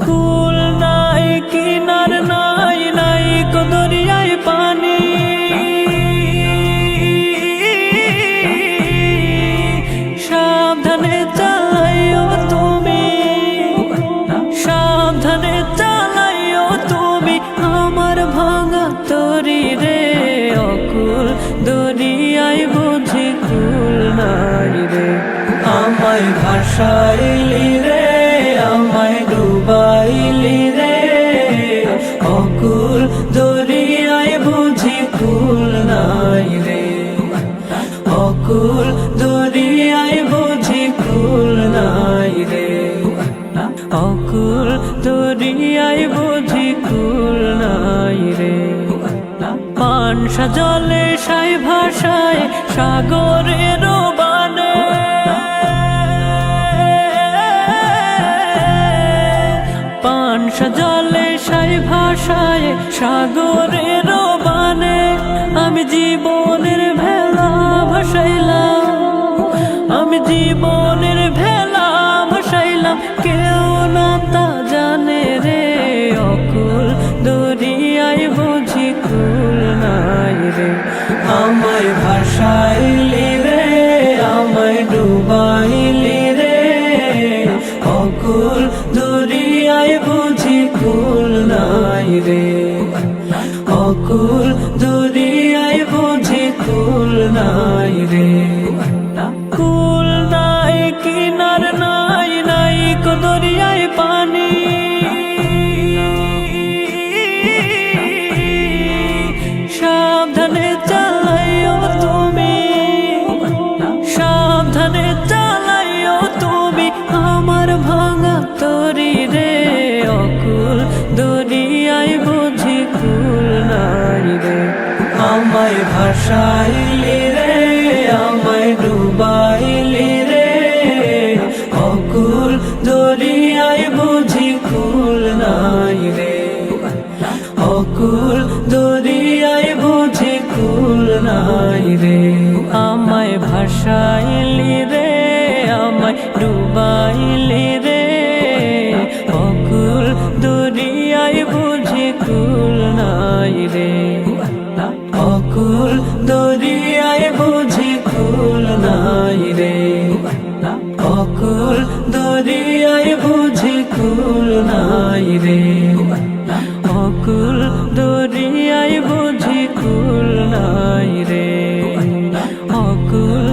কুল নাই কিনার নাই নাই কো দরিয়ায় পানি, সাবধানে চালাইও তুমি, সাবধানে চালাইও তুমি আমার ভাঙা তরি রে। অকুল দরিয়ায় বুঝি কুল নাই রে, আমায় ভাসাইলি রে, আমায় ডুবাইলি রে। অকুল দরিয়ায় বুঝি কুল নাই রে, অকুল দরিয়ায় বুঝি কুল নাই রে, অকুল দরিয়ায় বুঝি কুল নাই রে। পানসা জলে সাই ভাষায় সাগরের বানে, পানসা জলে সাই ভাষায় সাগরের বানে। আমি জীবনের ভেলা ভাসাইলাম, আমি জীবনের ভেলা ভাসাইলাম, কেউ না তা জানে রে। অকুল দরিয়ায় বুঝি কুল নাই রে, আমায় ভাসাইলি রে, আমায় ডুবাইলি রে। অকুল দরিয়ায় বুঝি কুল নাই রে, অকুল দরিয়ায় বুঝি কুল নাই রে। কুল নাই কিনার নাই নাই কো দরিয়ায় পানি, সাবধানে চালাইও তুমি, সাবধানে চালাইও তুমি আমার ভাঙা তরি রে। অকুল দরিয়ায় বুঝি কুল নাই রে, আমায় ভাসাইলি রে, আমায় ডুবাইলি রে। অকুল দরিয়ায় বুঝি কুল নাই রে, অকুল দরিয়ায় বুঝি কুল নাই রে। আমায় ভাসাইলি রে, আমায় ডুবাইলি রে। অকুল দরিয়ায় বুঝি কুল নাই রে, অকুল দরিয়ায় বুঝি কুল নাই রে, অকুল দরিয়ায় বুঝি কুল নাই রে, অকুল দরিয়ায় বুঝি কুল নাই রে, অকুল